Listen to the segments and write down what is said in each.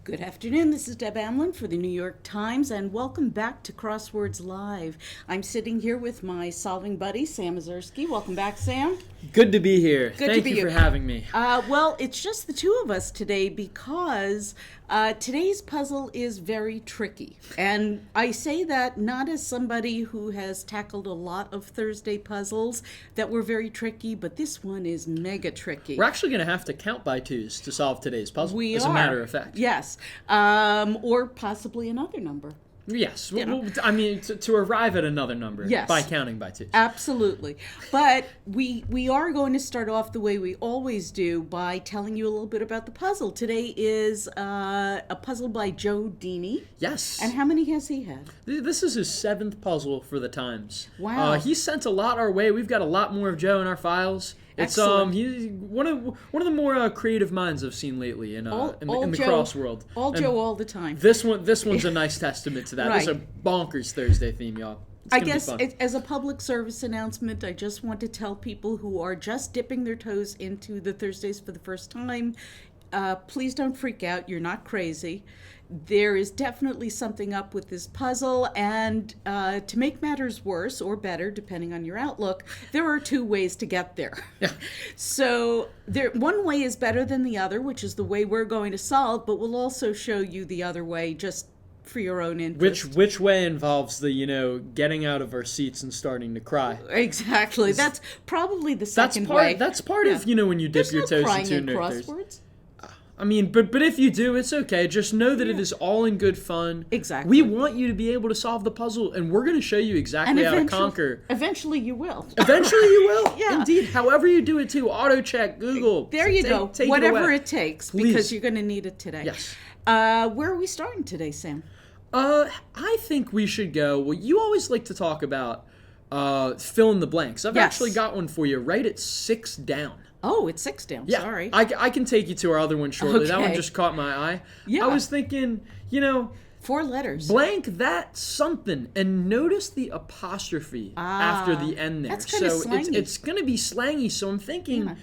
Good afternoon, this is Deb Amlen for the New York Times, and welcome back to Crosswords Live. I'm sitting here with my solving buddy, Sam Ezersky. Welcome back, Sam. Good to be here. Good Thank to be you here. for having me. Well, it's just the two of us today because today's puzzle is very tricky. And I say that not as somebody who has tackled a lot of Thursday puzzles that were very tricky, but this one is mega tricky. We're actually going to have to count by twos to solve today's puzzle, We as are. a matter of fact. Yes. Or possibly another number. Yes. To arrive at another number Yes. by counting by twos. Absolutely. But we are going to start off the way we always do by telling you a little bit about the puzzle. Today is a puzzle by Joe Deeney. Yes. And how many has he had? This is his 7th puzzle for the Times. Wow. He sent a lot our way. We've got a lot more of Joe in our files. It's Excellent. he's one of the more creative minds I've seen lately in the Joe, cross world. All And Joe all the time. This one's a nice testament to that. Right. This is a bonkers Thursday theme, y'all. It's I gonna be guess fun. as a public service announcement, I just want to tell people who are just dipping their toes into the Thursdays for the first time, please don't freak out. You're not crazy. There is definitely something up with this puzzle, and to make matters worse or better, depending on your outlook, there are 2 ways to get there. Yeah. So one way is better than the other, which is the way we're going to solve, but we'll also show you the other way just for your own interest. Which way involves the getting out of our seats and starting to cry. Exactly. That's probably the second way. That's part of when you dip There's your no toes crying into in nerd. crosswords. I mean, but if you do, it's okay. Just know that it is all in good fun. Exactly. We want you to be able to solve the puzzle, and we're going to show you exactly how to conquer. Eventually you will. Eventually you will. Yeah. Indeed. However you do it too. Auto check, Google. There you go. Take Whatever it, it takes, Please. because you're going to need it today. Yes. Where are we starting today, Sam? I think we should go. Well, you always like to talk about fill in the blanks. I've Yes. actually got one for you right at 6 down. Oh, it's 6 down. Yeah, Sorry. I can take you to our other one shortly. That one Okay. just caught my eye. Yeah. I was thinking, 4 letters. blank that something, and notice the apostrophe after the end there. That's kinda so slangy. it's going to be slangy. So I'm thinking,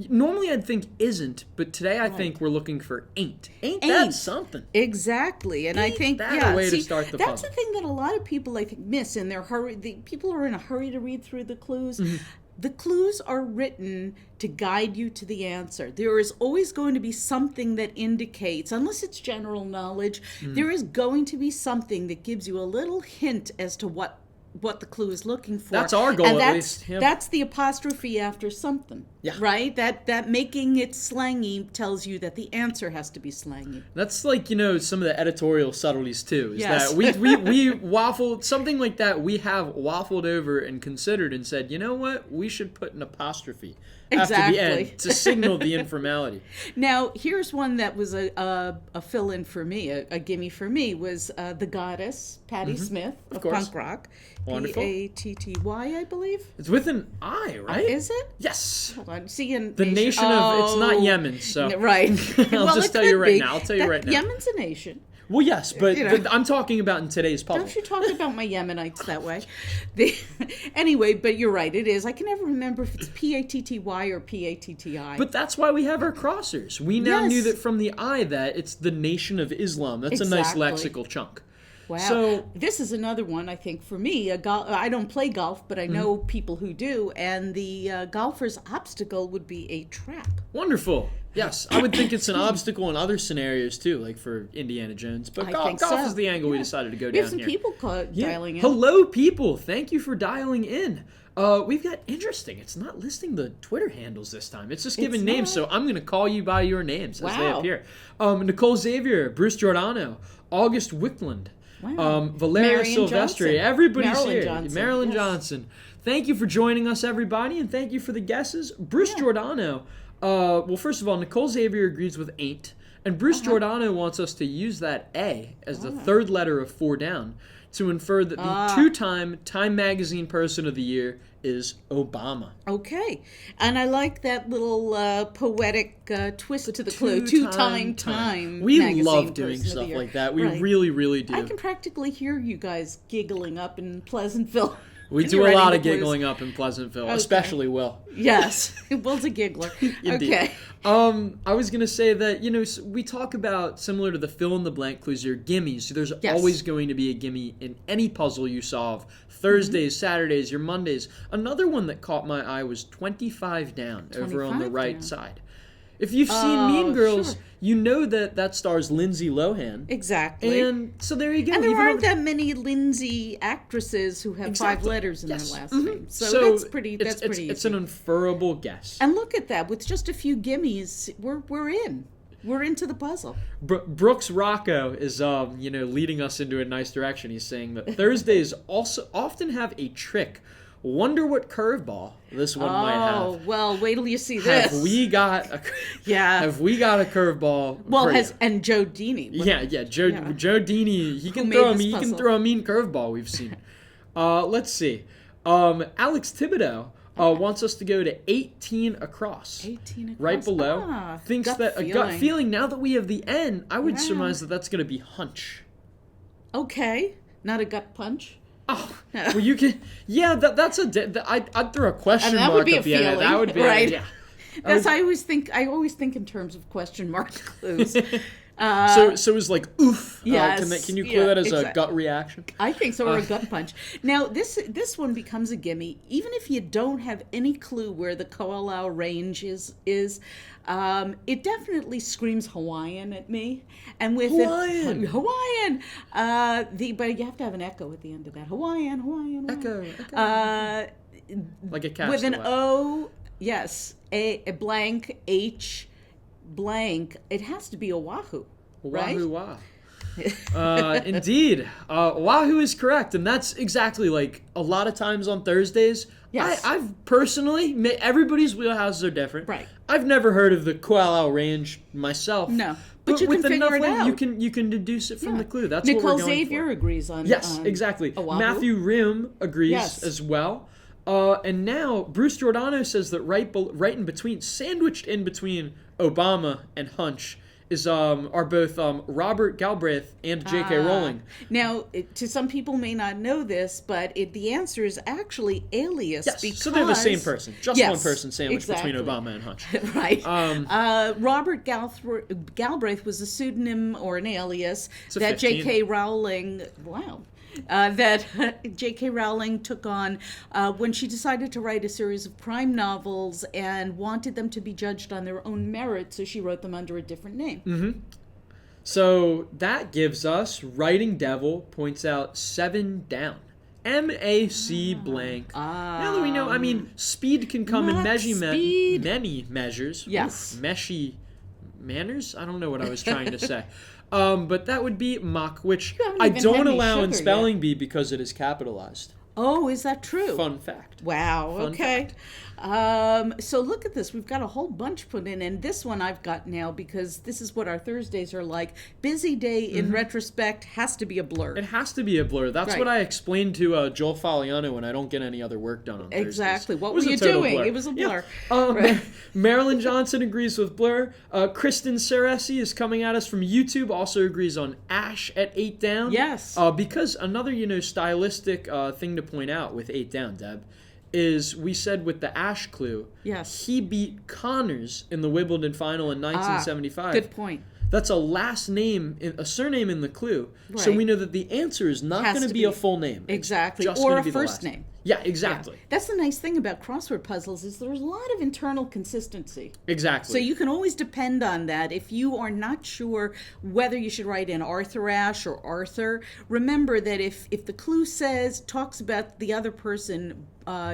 normally I'd think isn't, but today I think we're looking for ain't. Ain't that something? Exactly, and I Ain't think that a way to start the that's puzzle? the thing that a lot of people I think miss in their hurry. People are in a hurry to read through the clues. Mm-hmm. The clues are written to guide you to the answer. There is always going to be something that indicates, unless it's general knowledge, there is going to be something that gives you a little hint as to what the clue is looking for. That's our goal, and at least. Yeah. That's the apostrophe after something. Yeah. Right? That making it slangy tells you that the answer has to be slangy. That's like, some of the editorial subtleties too. Is Yes. that we waffled, something like that we have waffled over and considered and said, you know what? We should put an apostrophe after the Exactly. end to signal the informality. Now, here's one that was a fill-in for me, a gimme for me, was the goddess, Patti Smith of course. punk rock. Wonderful. Patty, I believe. It's with an I, right? Is it? Yes. Hold on. See, in The nation of, it's not Yemen, so. Right. I'll just it tell you could right be. now. I'll tell you right now. Yemen's a nation. Well, yes, but You know. I'm talking about in today's puzzle. Don't you talk about my Yemenites that way. Anyway, but you're right, it is. I can never remember if it's Patty or Patti. But that's why we have our crossers. We now Yes. knew that from the I that it's the nation of Islam. That's a nice Exactly. lexical chunk. Wow. So- this is another one, I think, for me. I don't play golf, but I know people who do, and the golfer's obstacle would be a trap. Wonderful. Yes, I would think it's an obstacle in other scenarios too, like for Indiana Jones. But I golf, think golf so. is the angle we Yeah. decided to go We down have some here. people dialing in. Hello, people. Thank you for dialing in. We've got interesting. It's not listing the Twitter handles this time. It's just giving It's names. not? So I'm going to call you by your names as they Wow. appear. Nicole Xavier, Bruce Giordano, August Wickland, Wow. Valeria Marion Silvestri. Johnson. Everybody's Marilyn here. Johnson, Marilyn yes. Johnson. Thank you for joining us, everybody, and thank you for the guesses. Bruce Giordano. Well, first of all, Nicole Xavier agrees with ain't, and Bruce Giordano wants us to use that A as the third letter of 4 down to infer that the 2-time Time Magazine Person of the Year is Obama. Okay. And I like that little poetic twist to the clue. Two-time Time. We Magazine love doing Person of the stuff Year. like that. We Right. really, really do. I can practically hear you guys giggling up in Pleasantville. We do a lot of giggling up in Pleasantville, especially Will. Yes, Will's a giggler. Indeed. Okay. I was going to say that, we talk about, similar to the fill-in-the-blank clues, your gimmies. So there's always going to be a gimme in any puzzle you solve. Thursdays, Saturdays, your Mondays. Another one that caught my eye was 25 down over on the right side. If you've seen Mean Girls, you know that stars Lindsay Lohan. Exactly. And so there you go. And there aren't that many Lindsay actresses who have 5 letters in their last name. So that's pretty easy. It's an inferable guess. And look at that. With just a few gimmies, we're in. We're into the puzzle. Brooks Rocco is leading us into a nice direction. He's saying that Thursdays also often have a trick. Wonder what curveball this one might have. Oh, well, wait till you see this. Have we got a curveball? Well, and Joe Deeney. Joe Deeney, he can throw a mean curveball, we've seen. Let's see. Alex Thibodeau wants us to go to 18 across. 18 across. Right below. Thinks that a gut feeling, now that we have the N, I would surmise that that's going to be hunch. Okay. Not a gut punch? Oh, well, you can. Yeah, I'd throw a question mark at the end. That would be right. Yeah. I always think in terms of question mark clues. So it was like oof. Yes. Can you clue that as a gut reaction? I think so, or a gut punch. Now this one becomes a gimme, even if you don't have any clue where the Ko'olau range is. It definitely screams Hawaiian at me, and with Hawaiian. But you have to have an echo at the end of that. Hawaiian. Echo. Like a castaway. With an O, yes, a blank H. blank, it has to be Oahu, right? Oahu. Indeed. Oahu is correct, and that's exactly like a lot of times on Thursdays. Yes. I've personally, everybody's wheelhouses are different. Right. I've never heard of the Ko'olau range myself. No. But you with can figure it out. You can deduce it from the clue. That's Nicole what we're going Xavier for. agrees on Yes, exactly. Oahu. Matthew Rim agrees as well. And now Bruce Giordano says that right in between, sandwiched in between Obama and Hunch, are both Robert Galbraith and J.K. Rowling. Now, to some people may not know this, but the answer is actually Alias. Yes, because, so they're the same person. Just one person sandwiched between Obama and Hunch. Right. Robert Galbraith was a pseudonym or an alias that J.K. Rowling... Wow. That J.K. Rowling took on when she decided to write a series of crime novels and wanted them to be judged on their own merit, so she wrote them under a different name. Mm-hmm. So that gives us Writing Devil points out 7 down. M-A-C blank. Now that we know, speed can come in many measures. Yes. Meshy manners? I don't know what I was trying to say. But that would be mock, which I don't allow in spelling bee because it is capitalized. Oh, is that true? Fun fact. Wow, okay. So look at this. We've got a whole bunch put in, and this one I've got now because this is what our Thursdays are like. Busy day in retrospect has to be a blur. It has to be a blur. That's what I explained to Joel Faliano when I don't get any other work done on Thursdays. Exactly. What were you doing? Blur. It was a blur. Yeah. Marilyn Johnson agrees with blur. Kristen Ceresi is coming at us from YouTube, also agrees on Ash at 8 down. Yes. Because another, stylistic thing to point out with 8 down, Deb, is we said with the Ash clue, he beat Connors in the Wimbledon final in 1975. Good point. That's a surname in the clue. Right. So we know that the answer is not going to be a full name. Exactly. It's just or gonna a be first name. Yeah, exactly. Yeah. That's the nice thing about crossword puzzles is there's a lot of internal consistency. Exactly. So you can always depend on that. If you are not sure whether you should write in Arthur Ashe or Arthur, remember that if the clue talks about the other person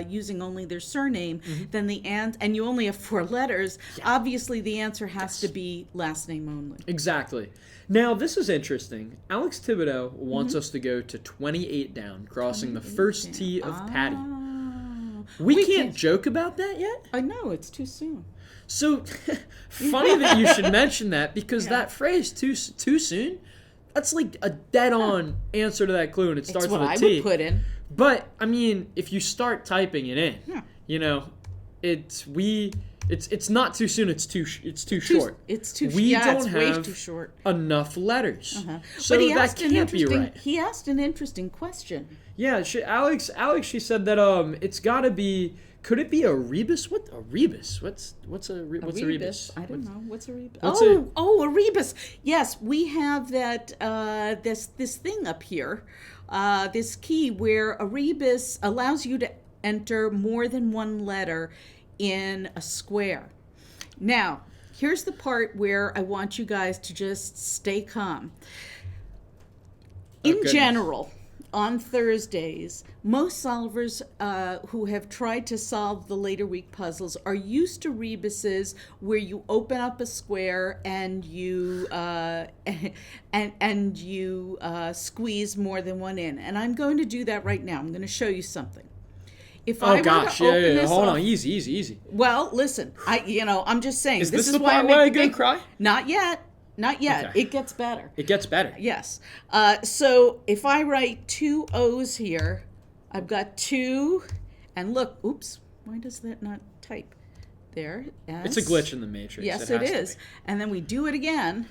using only their surname, then and you only have 4 letters, obviously the answer has to be last name only. Exactly. Now, this is interesting. Alex Thibodeau wants us to go to 28 down, crossing the first T of Patty. We can't joke about that yet? I know, it's too soon. So, funny that you should mention that, because that phrase, too soon, that's like a dead-on answer to that clue, and it starts with a T. It's what I would put in. But, if you start typing it in, It's not too soon. It's too short. It's too. We yeah, don't it's way have too short. enough letters, so But he that asked can't be right. He asked an interesting question. Yeah, Alex, she said that it's got to be. Could it be a rebus? What a rebus? What's a rebus? I don't know. What's a rebus? What's a rebus. Yes, we have that. This thing up here, this key where a rebus allows you to enter more than one letter in a square. Now, here's the part where I want you guys to just stay calm. In general, on Thursdays, most solvers who have tried to solve the later week puzzles are used to rebuses where you open up a square and you squeeze more than one in. And I'm going to do that right now. I'm going to show you something. If I were to open this hold up- on, easy. Well, listen, I'm just saying. Is this is the why part I where I make the go big- cry? Not yet. Okay. It gets better. It gets better. Yes. So if I write 2 O's here, I've got 2, and look, oops, why does that not type? There. It's a glitch in the matrix. Yes, it it has is. to be. And then we do it again.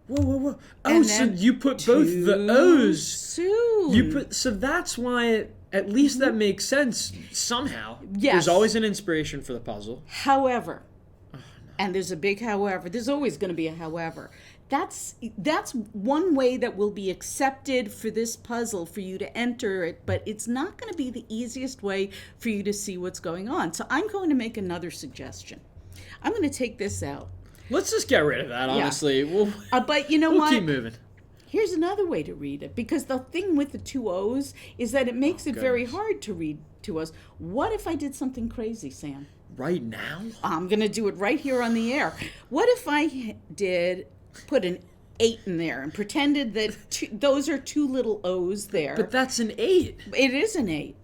Whoa. Oh, And so then you put both the O's. Soon. So that's why, at least that makes sense somehow. Yes. There's always an inspiration for the puzzle. However, and there's a big however. There's always going to be a however. That's one way that will be accepted for this puzzle for you to enter it, but it's not going to be the easiest way for you to see what's going on. So I'm going to make another suggestion. I'm going to take this out. Let's just get rid of that, honestly. We'll But you know we'll what? keep moving. Here's another way to read it, because the thing with the 2 O's is that it makes it very hard to read 2 O's. What if I did something crazy, Sam? Right now? I'm going to do it right here on the air. What if I put an 8 in there and pretended that those are 2 little O's there? But that's an 8. It is an 8.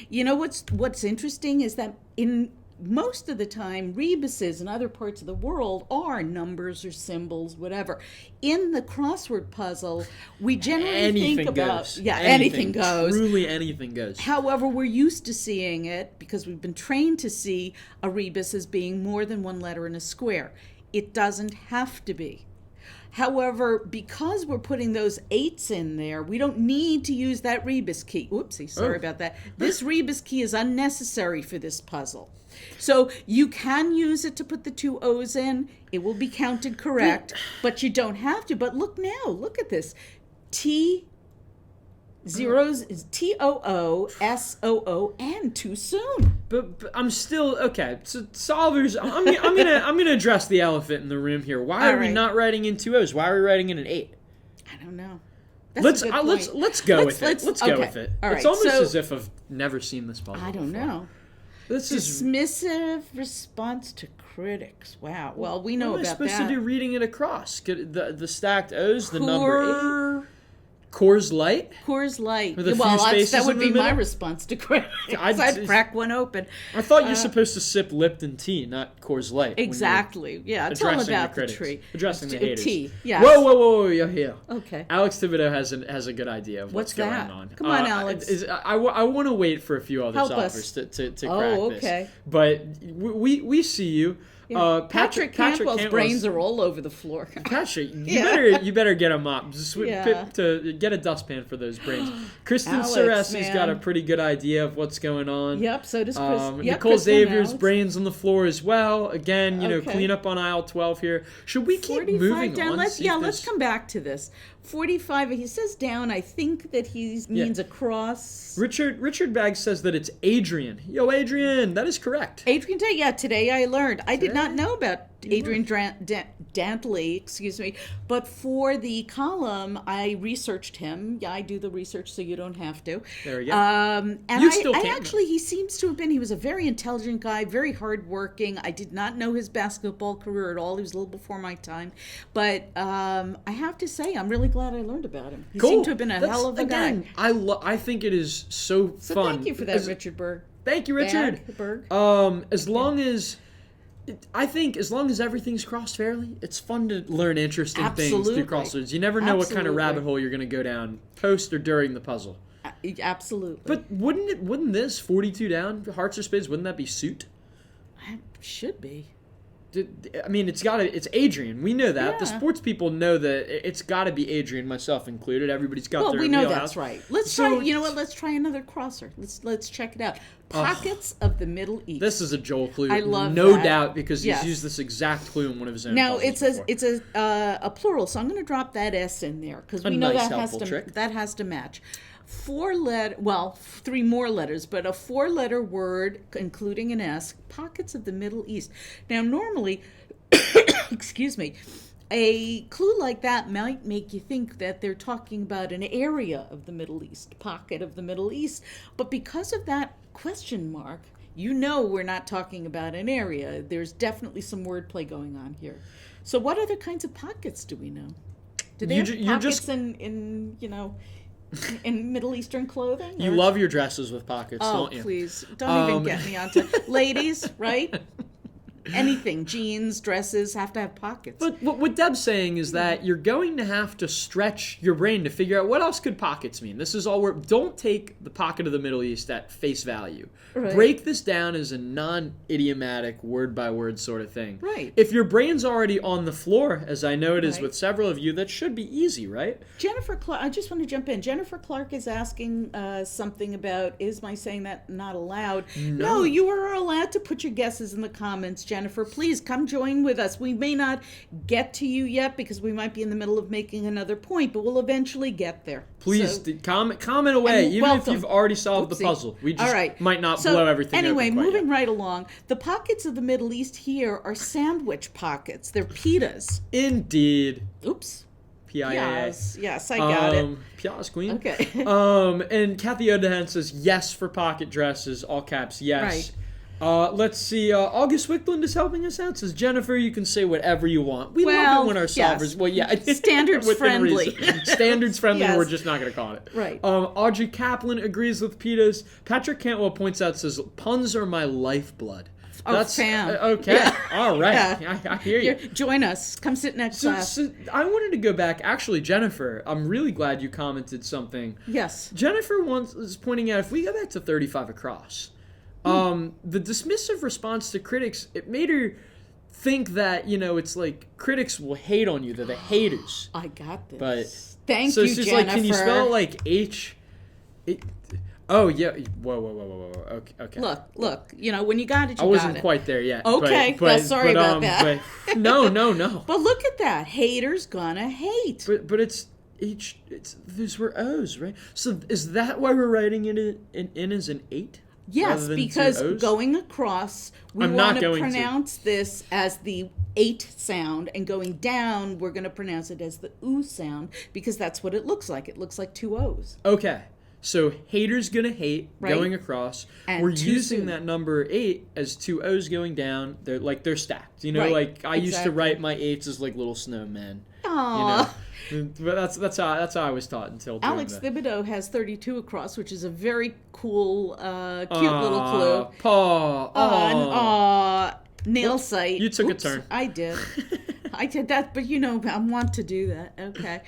You know what's interesting is that in most of the time, rebuses in other parts of the world are numbers or symbols, whatever. In the crossword puzzle, we generally think about anything goes. Truly anything goes. However, we're used to seeing it because we've been trained to see a rebus as being more than one letter in a square. It doesn't have to be. However, because we're putting those 8s in there, we don't need to use that rebus key. Oopsie, sorry about that. This rebus key is unnecessary for this puzzle. So you can use it to put the 2 O's in. It will be counted correct, but you don't have to. But look now, look at this. TOOSOON, too soon. But I'm still okay. So solvers, I'm gonna address the elephant in the room here. Why are we not writing in 2 O's? Why are we writing in an 8? I don't know. Let's go with it. Let's go with it. All right, it's almost as if I've never seen this puzzle. I don't before. know. This is Dismissive response to critics. Wow. Well, we know what am I about supposed that. to do reading it across? Get the stacked O's, the number 8. Coors Light? Coors Light. With a few Well, spaces that would in be the my middle? response to critics. I'd I'd crack one open. I thought you're supposed to sip Lipton tea, not Coors Light. Exactly. Yeah. Tell them about the tree. Addressing the haters. Tea. Yeah. Whoa, yeah. Okay. Alex Thibodeau has a good idea of what's going that? on. Come on, Alex. I want to wait for a few other Help solvers us. to crack okay. this. But we see you. Yeah. Patrick Cantwell's brains are all over the floor. Patrick, you better get a mop. Just to get a dustpan for those brains. Kristen Alex, Saresi's got a pretty good idea of what's going on. Yep, so does Chris. Nicole Kristen Xavier's Alex. brains on the floor as well. Again, Okay. clean up on aisle 12 here. Should we keep 45 moving down. on? Let's come back to this. 45. He says down. I think that he means across. Richard Baggs says that it's Adrian. Yo, Adrian, that is correct. Adrian Day. Yeah, today I learned. I did not know about Adrian Dantley, excuse me. But for the column, I researched him. Yeah, I do the research, so you don't have to. There we go. And You still can't. actually, he seems to have been. He was a very intelligent guy, very hardworking. I did not know his basketball career at all. He was a little before my time, but I have to say, I'm really glad I learned about him. He seemed to have been a hell of a guy. I think it is so fun. Thank you for that, Richard Berg. Thank you, Richard. Berg. As long as everything's crossed fairly, it's fun to learn interesting things through crosswords. You never know what kind of rabbit hole you're going to go down post or during the puzzle. Absolutely. But wouldn't this 42 down, hearts or spades, wouldn't that be suit? Should be. I mean, it's Adrian. We know that. Yeah. The sports people know that it's got to be Adrian, myself included. Everybody's got their we know wheelhouse. that's right. Let's try. You know what? Let's try another crosser. Let's check it out. Pockets of the Middle East. This is a Joel clue. I love no that. doubt, because he's Yes. used this exact clue in one of his own. Now puzzles it's a plural, so I'm going to drop that S in there because we know nice, that has to match. 3 more letters, but a 4-letter word including an S. Pockets of the Middle East. Now normally, excuse me, a clue like that might make you think that they're talking about an area of the Middle East, pocket of the Middle East, but because of that question mark, you know we're not talking about an area. There's definitely some wordplay going on here. So what other kinds of pockets do we know? Do they have pockets in in Middle Eastern clothing? You love your dresses with pockets, don't you? Oh, please. Don't even get me onto... Ladies, right? Anything. Jeans, dresses have to have pockets. But what Deb's saying is that you're going to have to stretch your brain to figure out what else could pockets mean. This is all don't take the pocket of the Middle East at face value. Right. Break this down as a non-idiomatic, word-by-word sort of thing. Right. If your brain's already on the floor, as I know it is Right. with several of you, that should be easy, right? Jennifer Clark, I just want to jump in. Jennifer Clark is asking something about, is my saying that not allowed? No, you are allowed to put your guesses in the comments, Jennifer. Please come join with us. We may not get to you yet because we might be in the middle of making another point, but we'll eventually get there. Please comment away, even if you've already solved the puzzle. We just All right. might not blow everything anyway, open quite moving yet. right along, the pockets of the Middle East here are sandwich pockets. They're pitas. Indeed. Oops. P-I-A-A. Yes, I got it. Pia's queen. Okay. And Kathy Odahan says yes for pocket dresses, all caps, yes. Right. Let's see. August Wickland is helping us out. Says Jennifer, you can say whatever you want. We love it when our solvers. Yes. Well, yeah, Standards within friendly. reason. Standards friendly. Yes. We're just not going to call it. Right. Audrey Kaplan agrees with Pitas. Patrick Cantwell points out, says puns are my lifeblood. Oh, Sam. Okay. Yeah. All right. Yeah. I hear you. Join us. Come sit next to us. So I wanted to go back. Actually, Jennifer, I'm really glad you commented something. Yes. Jennifer was pointing out, if we go back to 35 across, the dismissive response to critics, it made her think that, it's like critics will hate on you. They're the haters. I got this. But Thank so you, she's Jennifer. like, can you spell it like H? Oh, yeah. Whoa. Okay. Look. When you got it, you got it. I wasn't quite there yet. Okay. Sorry about that. No. But look at that. Haters gonna hate. But it's those were O's, right? So is that why we're writing it in as an 8? Yes, because going across, we want to pronounce this as the 8 sound, and going down, we're going to pronounce it as the oo sound, because that's what it looks like. It looks like 2 O's. Okay. So haters gonna hate going across. And we're too using soon. that number 8 as 2 O's going down. They're stacked. Right. Like I used to Exactly. write my 8s as like little snowmen. Aww. But that's how I was taught until doing Alex that. Thibodeau has 32 across, which is a very cool, cute little clue. Paw. Nail site. You took a Oops, turn. I did. I did that, but I want to do that. Okay.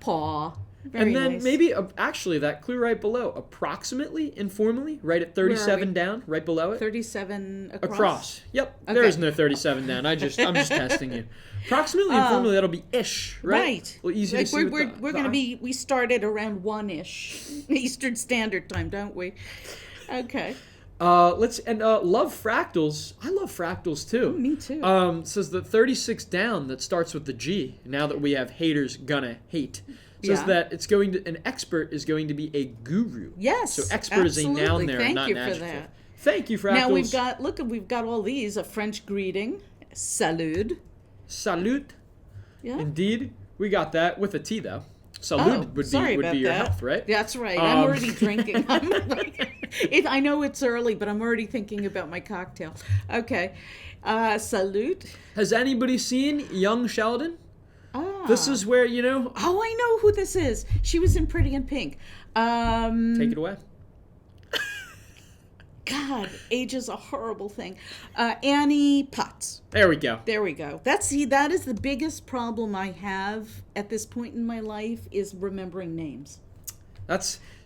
Paw. Very And then nice. maybe, actually, that clue right below, approximately, informally, right at 37 down, right below it. 37 across? Across. Yep. Okay. There is no 37 down. I'm just testing you. Approximately, informally, that'll be ish, right? Right. Well, easy Like to see we're with going to be, we started around 1-ish Eastern Standard Time, don't we? Okay. love fractals. I love fractals too. Me too. Says the 36 down that starts with the G. Now that we have haters gonna hate. Says that it's going to, an expert is going to be a guru. Yes. So expert absolutely. is a noun there, Thank not you an for adjective. that. Thank you, fractals. Now we've got all these. A French greeting. Salut. Salute. Yeah. Indeed. We got that with a T though. Salute would be your health, right? That's right. I'm already drinking. I know it's early, but I'm already thinking about my cocktail. Okay. Salute. Has anybody seen Young Sheldon? Ah. This is where, Oh, I know who this is. She was in Pretty in Pink. Take it away. God, age is a horrible thing. Annie Potts. There we go. There we go. That is the biggest problem I have at this point in my life is remembering names.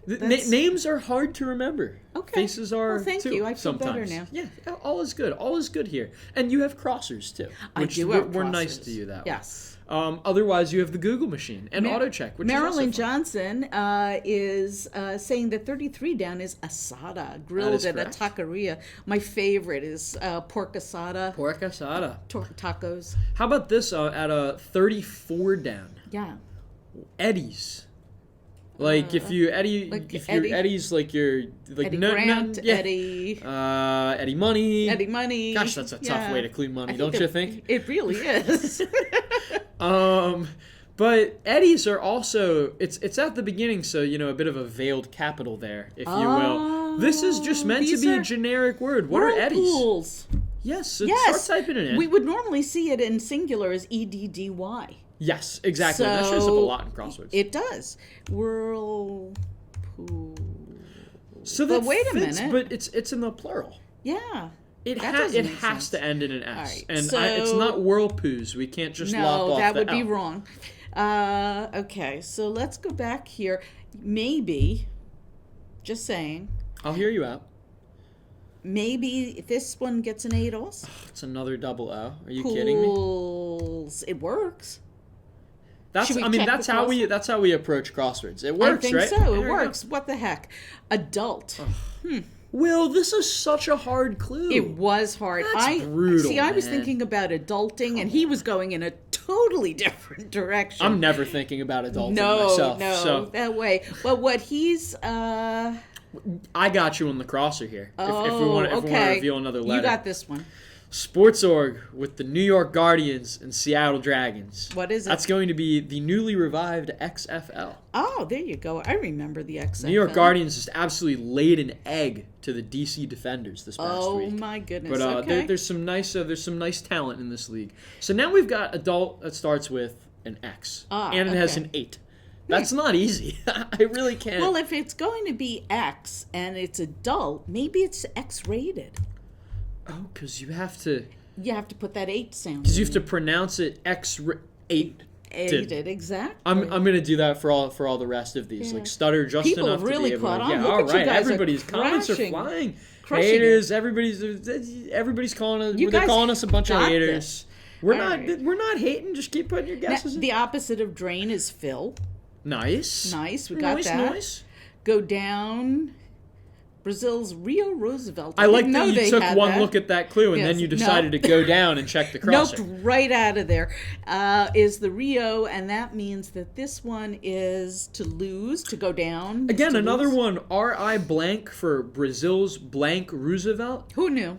Names are hard to remember. Okay. Faces are thank too, you. I feel better sometimes. now. Yeah, all is good. All is good here. And you have crossers too. I Which do have we're crossers. nice to you that way. Yes. Otherwise, you have the Google machine and AutoCheck, which Marilyn is also fun. Johnson is saying that 33 down is asada, grilled at a taqueria. My favorite is pork asada. Pork asada. Tacos. How about this at a 34 down? Yeah. Eddie's. Like if you Eddie's like you're like Eddie Grant, yeah. Eddie Money. Eddie Money. Gosh, that's a tough way to clean money, don't you think? It really is. But Eddies are also it's at the beginning, so a bit of a veiled capital there, if you will. This is just meant to be a generic word. What are Eddies? Whirlpools. Yes, so start typing it in. We would normally see it in singular as EDDY. Yes, exactly. That shows up a lot in crosswords. It does. Whirlpool. So that wait a fits, minute. But it's in the plural. Yeah. It doesn't make has sense. to end in an S. Right, And so- it's not whirlpoos. We can't just lop No, off that the would be L. wrong. Okay, so let's go back here. Maybe, just saying, I'll hear you out. maybe this one gets an 8 also. It's another double O. Are you kidding me? Pools. It works. That's Should we check that's the how we approach crosswords. It works, I think right? so. There It you go. works. What the heck? Adult. Will, this is such a hard clue. It was hard. That's brutal, See, I was man. thinking about adulting, and he was going in a totally different direction. I'm never thinking about adulting no, myself. no, So that way. But what he's I got you on the crosser here. If we want to reveal another letter. You got this one. Sports org with the New York Guardians and Seattle Dragons. What is it? That's going to be the newly revived XFL. Oh, there you go. I remember the XFL. New York Guardians just absolutely laid an egg to the DC Defenders this past week. Oh my goodness. But okay. there's some nice talent in this league. So now we've got adult that starts with an X, and it has okay. an 8. That's not easy. I really can't. Well, if it's going to be X and it's adult, maybe it's X-rated. Oh, because you have to. You have to put that 8 sound. Because you have to pronounce it X-8. Aided, exactly. I'm gonna do that for all the rest of these. Yeah. Like stutter just People enough really to be able caught to. on. Yeah, Look all at you right. guys are Everybody's comments are crushing flying. Crushing Haters. Everybody's calling us. You They're guys calling us a bunch of got haters. this. We're All not. right. We're not hating. Just keep putting your guesses in. The opposite of drain is fill. Nice. Nice, we got that. Nice. Go down. Brazil's Rio Roosevelt. I like didn't that know you they took had one that. look at that clue and Yes. then you No. decided to go down and check the crosser. Noped right out of there. Is the Rio, and that means that this one is to lose, to go down. Again, to another lose. one. R.I. blank for Brazil's blank Roosevelt. Who knew?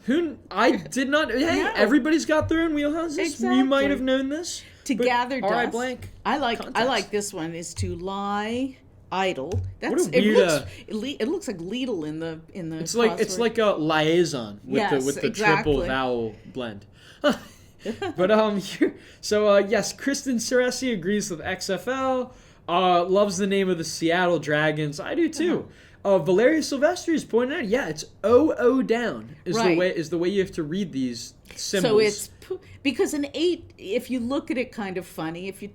I did not. Hey, No. everybody's got their own wheelhouses. Exactly. You might have known this. To but gather dust. R.I. blank. I like context. this one. Is to lie idle. That's What a weird, it looks like Lidl in the It's like a liaison with Yes, the triple exactly. vowel blend. But yes, Kristen Ceresi agrees with XFL. Loves the name of the Seattle Dragons. I do too. Valeria Silvestri is pointing out, yeah, it's O down is Right. the way you have to read these symbols. So it's because an 8, if you look at it kind of funny, if you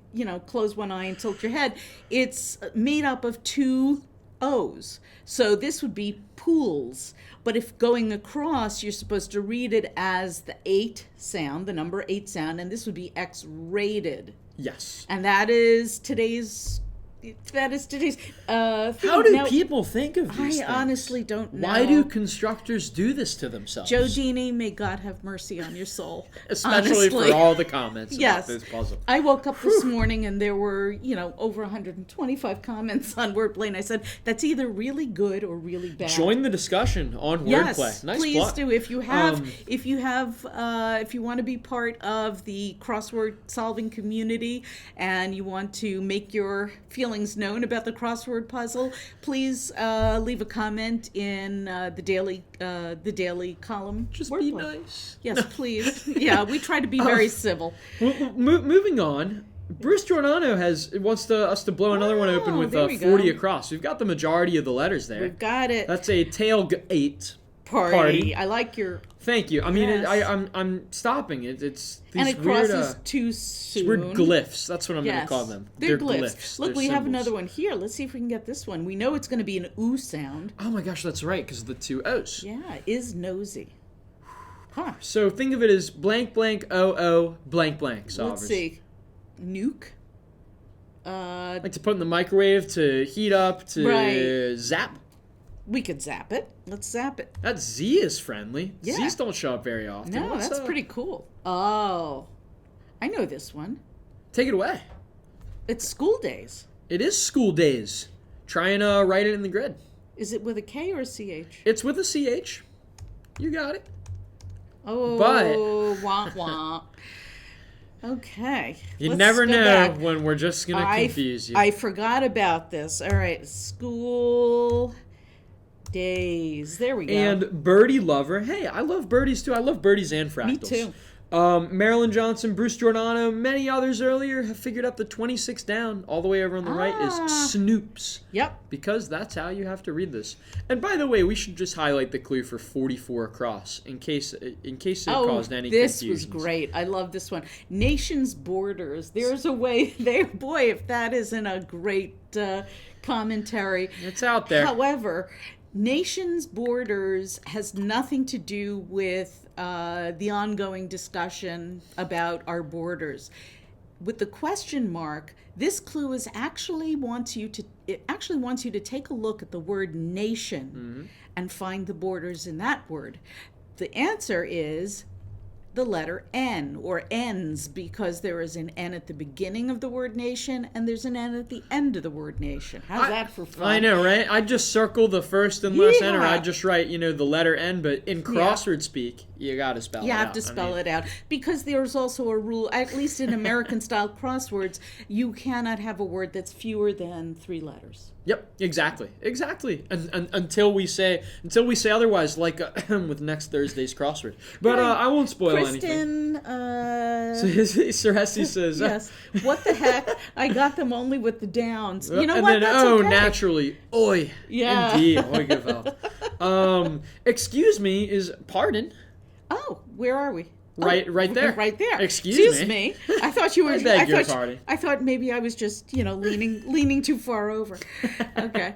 close one eye and tilt your head, it's made up of 2 O's. So this would be pools. But if going across, you're supposed to read it as the 8 sound, the number 8 sound, and this would be X-rated. Yes. And that is today's thing. How do people think of these I things? honestly don't know. Why do constructors do this to themselves? Joe Deeney, may God have mercy on your soul. Especially honestly. for all the comments Yes. about this puzzle. I woke up this morning and there were, over 125 comments on wordplay, and I said, that's either really good or really bad. Join the discussion on Yes, wordplay. Nice please plug. do. If you want to be part of the crossword solving community and you want to make your feelings known about the crossword puzzle, please leave a comment in the daily column. Just wordplay. be nice. Yes, please. Yeah, we try to be very civil. Well, moving on, Bruce Giordano wants us to blow another one open with there we 40 go. across. We've got the majority of the letters there. We've got it. That's a tail 8. Party. I like your... Thank you. I mean, Yes. I'm stopping it. It's these And it weird, crosses too soon. weird glyphs. That's what I'm going Yes. to call them. They're glyphs. Look, They're we have symbols. another one here. Let's see if we can get this one. We know it's going to be an ooh sound. Oh my gosh, that's right, because of the two O's. Yeah, is nosy. Huh. So think of it as blank blank o blank blank solvers. Let's see. Nuke. Like to put in the microwave, to heat up, to Right. zap. We could zap it. Let's zap it. That Z is friendly. Yeah. Z's don't show up very often. No, What's that's pretty cool. Oh, I know this one. Take it away. It's school days. It is school days. Try and write it in the grid. Is it with a K or a CH? It's with a CH. You got it. Oh, wah wah. Okay. You let's never go know back. when we're just going to confuse you. I forgot about this. All right, school days. There we go. And Birdie Lover. Hey, I love birdies too. I love birdies and fractals. Me too. Marilyn Johnson, Bruce Giordano, many others earlier have figured out the 26 down all the way over on the right is Snoops. Yep. Because that's how you have to read this. And by the way, we should just highlight the clue for 44 across in case it caused any this confusions. was great. I love this one. Nation's borders. There's a way there. Boy, if that isn't a great commentary. It's out there. However, nation's borders has nothing to do with the ongoing discussion about our borders. With the question mark, this clue is actually wants you to take a look at the word nation and find the borders in that word. The answer is the letter N, or N's, because there is an N at the beginning of the word nation and there's an N at the end of the word nation. How's that for fun? I know, right? I'd just circle the first and last N, or Yeah. I'd just write, the letter N, but in crossword speak, you gotta spell it out. You have to spell it out, because there's also a rule, at least in American-style crosswords, you cannot have a word that's fewer than 3 letters. Yep, exactly. And until we say otherwise, like with next Thursday's crossword. But I won't spoil anything. Kristen, Sir Hesse says, yes, what the heck? I got them only with the downs. You know and what? then, That's okay. naturally, oi. Yeah. Indeed, oi geweld. Excuse me is pardon. Oh, where are we? Right there. Right there. Excuse me. I thought you were. I beg your pardon. I thought maybe I was just, leaning too far over. Okay.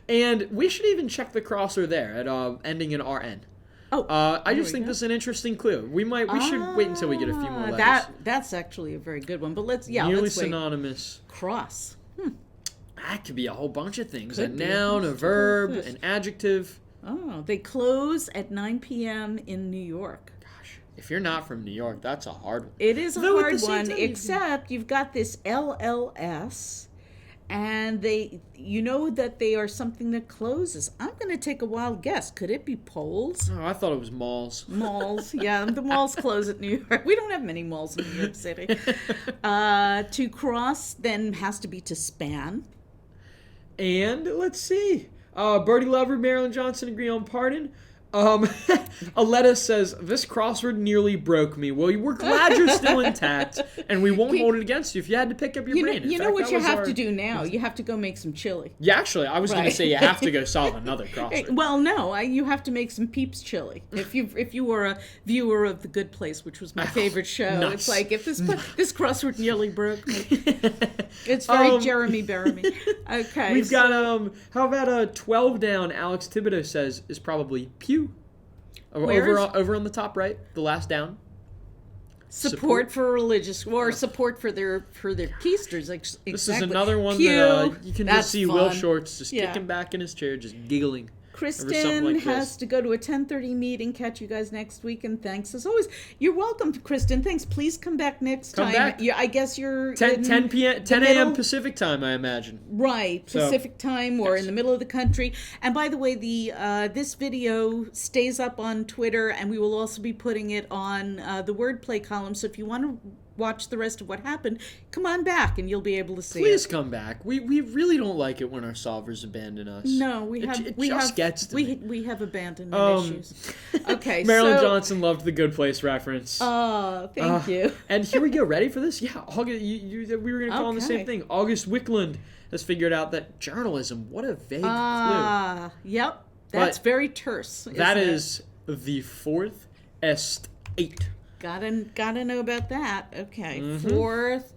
And we should even check the crosser there at ending in RN. Oh. I just think this is an interesting clue. We should wait until we get a few more letters. That's actually a very good one. But let's Nearly wait. synonymous. Cross. That could be a whole bunch of things. Could a be. noun, a verb, Could. an adjective. Oh, they close at 9 p.m. in New York. Gosh, if you're not from New York, that's a hard one. It is a Though at hard the same one, time, except you've got this LLS, and that they are something that closes. I'm going to take a wild guess. Could it be polls? Oh, I thought it was malls. Malls. Yeah, the malls close at New York. We don't have many malls in New York City. To cross then has to be to span. And let's see. Birdie Lover, Marilyn Johnson agree on pardon. Aletta says, this crossword nearly broke me. Well, we're glad you're still intact, and we won't hold it against you if you had to pick up your brain. You know what you have to do now? You have to go make some chili. Yeah, actually, I was going to Right. say you have to go solve another crossword. Well, no, you have to make some Peeps chili. If you were a viewer of The Good Place, which was my favorite show, Nice. it's like if this crossword nearly broke me. It's very Jeremy Bearimy. Okay, We've got, how about 12 down, Alex Thibodeau says, is probably pew. Over on the top right, the last down. support for religious or support for their keisters. Exactly. This is another one Pew. that you can That's just see fun. Will Shorts just Yeah. kicking back in his chair, just giggling. Kristen like has this. to go to a 10:30 meeting. Catch you guys next week, and thanks as always. You're welcome, Kristen. Thanks. Please come back next Come time. back. Yeah, I guess you're 10 in p.m. the 10 a.m. middle. Pacific time, I imagine. Right, So, Pacific time or yes. in the middle of the country. And by the way, the this video stays up on Twitter, and we will also be putting it on the wordplay column. So if you want to watch the rest of what happened, come on back, and you'll be able to see Please it. come back. We really don't like it when our solvers abandon us. No, we gets to me. we have abandonment issues. Okay, Marilyn so, Johnson loved the Good Place reference. Oh, thank you. And here we go. Ready for this? Yeah, August, we were going to call him the same Okay. thing. August Wickland has figured out that journalism, what a vague clue. Yep. That's But very terse. that is the fourth estate. Gotta know about that. Okay. Mm-hmm. Fourth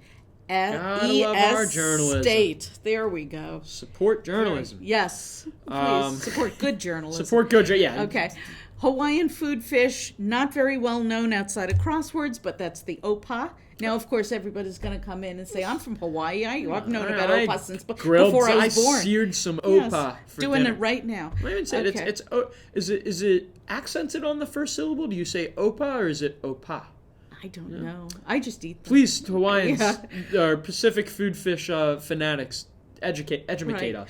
Gotta love our journalism. estate. There we go. Support journalism. Yes. Please support good journalism. Support good, yeah. Okay. Hawaiian food fish, not very well known outside of crosswords, but that's the opa. Now, of course, everybody's going to come in and say, I'm from Hawaii. I've known about opa since before I was born. I seared some opa for doing dinner. it right now. I even said is it accented on the first syllable? Do you say opa or is it opa? I don't know. I just eat them. Please, Hawaiians, Pacific food fish fanatics, educate us.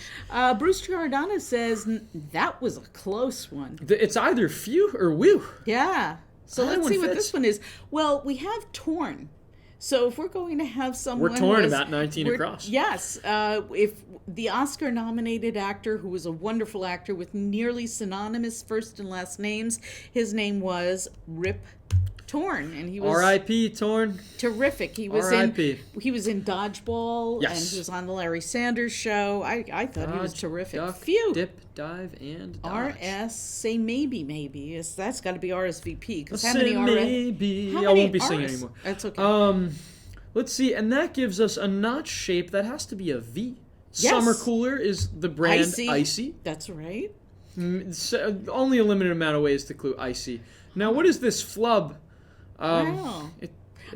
Bruce Giordano says that was a close one. It's either phew or whew. Yeah. So let's see what this one is. Well, we have torn. So if we're going to have someone... We're torn about 19 across. Yes. If the Oscar-nominated actor, who was a wonderful actor with nearly synonymous first and last names, his name was Rip Torn, and he was R.I.P. Torn. Terrific. He was R.I.P. He was in Dodgeball, yes. and he was on the Larry Sanders Show. I thought he was terrific. Duck, Phew. Dip, dive, and dodge. R.S. Say maybe. Yes, that's got to be RSVP. Because how many many maybe. I won't be singing anymore. That's okay. Let's see, and that gives us a notch shape that has to be a V. Yes. Summer Cooler is the brand Icy. That's right. Only a limited amount of ways to clue Icy. Now, what is this flub? Wow.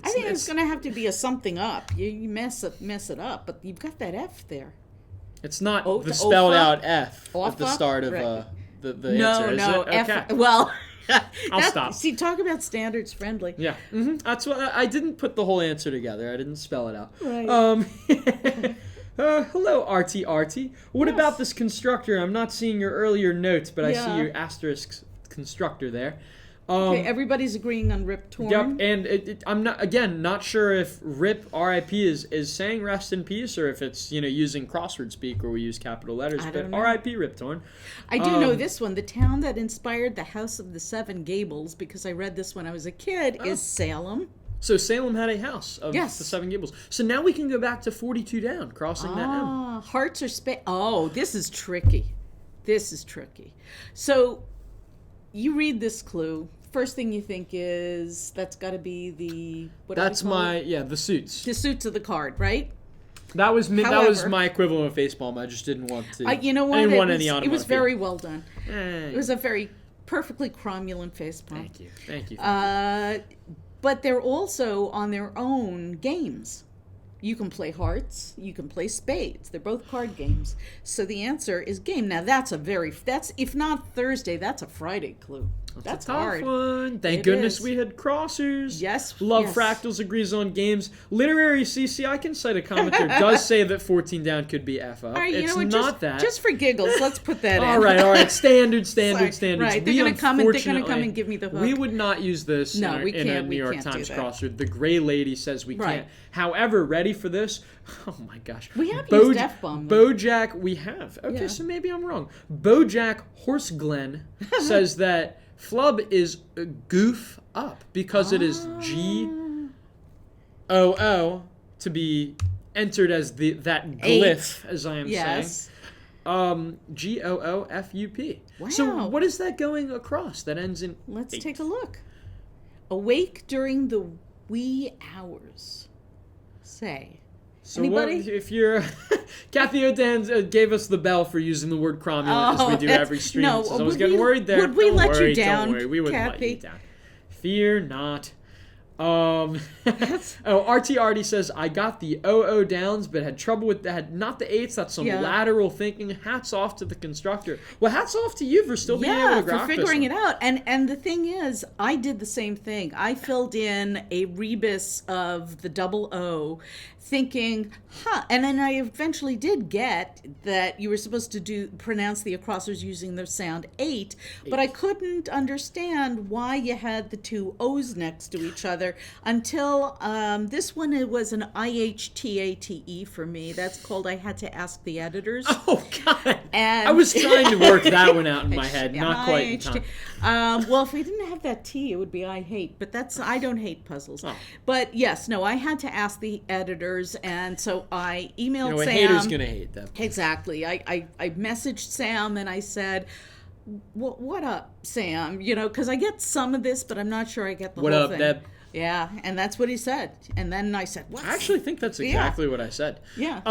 I think it's going to have to be a something up. You mess it up, but you've got that F there. It's not the spelled out F at the start of right. the answer, is it? F. Okay. Well, I'll stop. See, talk about standards friendly. Yeah, that's what I didn't put the whole answer together. I didn't spell it out. Right. Hello, RT. What about this constructor? I'm not seeing your earlier notes, but I see your asterisk constructor there. Okay, everybody's agreeing on Rip Torn. Yep, and I'm not sure if Rip R.I.P. is saying rest in peace or if it's using crossword speak where we use capital letters. But R.I.P. Rip Torn. I do know this one. The town that inspired the House of the Seven Gables, because I read this when I was a kid, is Salem. So Salem had a house of the Seven Gables. So now we can go back to 42 down, crossing that M. Hearts or space. Oh, this is tricky. So you read this clue. First thing you think is that's got to be the the suits. The suits of the card, right? That was my equivalent of facepalm. I just didn't want to. You know what? I didn't want any It was very well done. Hey. It was a very perfectly cromulent facepalm. Thank you. But they're also on their own games. You can play hearts. You can play spades. They're both card games. So the answer is game. Now that's if not Thursday, that's a Friday clue. That's a tough hard. one. Thank goodness we had crossers. Yes. Love Fractals agrees on games. Literary CC, I can cite a commenter, does say that 14 down could be F up. All right, it's not that. Just for giggles, let's put that in. All right. Standard. Right, they're going to come and give me the hook. We would not use this in a New York Times crosser. The Gray Lady says we can't. However, ready for this? Oh my gosh. We have used F-bomb. Bojack, we have. Okay, so maybe I'm wrong. Bojack Horseglen says that flub is goof up because it is GOO to be entered as that glyph, as I am saying. GOOFUP. Wow. So what is that going across that ends in Let's 8? take a look. Awake during the wee hours. Say. So anybody? If you're... Kathy O'Dan gave us the bell for using the word cromulent as we do every stream. No, I was getting worried there. Would we let you down, Don't worry, we wouldn't Kathy? let you down. Fear not. RT says, I got the OO downs, but had trouble with that. Not the 8s. That's some lateral thinking. Hats off to the constructor. Well, hats off to you for still being able to grok for figuring it out. And the thing is, I did the same thing. I filled in a rebus of the double O, thinking, and then I eventually did get that you were supposed to pronounce the acrossers using the sound 8, but I couldn't understand why you had the two O's next to each other until this one, it was an IHTATE for me. That's called I had to ask the editors. Oh, God. And I was trying to work that one out in my head. Not quite in time. Well, if we didn't have that T, it would be I hate. But I don't hate puzzles. Oh. But yes, no, I had to ask the editors. And so I emailed Sam. A hater's going to hate them. Exactly. I messaged Sam and I said, what up, Sam? Because I get some of this, but I'm not sure I get the What whole up, thing. Deb? Yeah, and that's what he said. And then I said, what? I actually think that's exactly what I said. Yeah.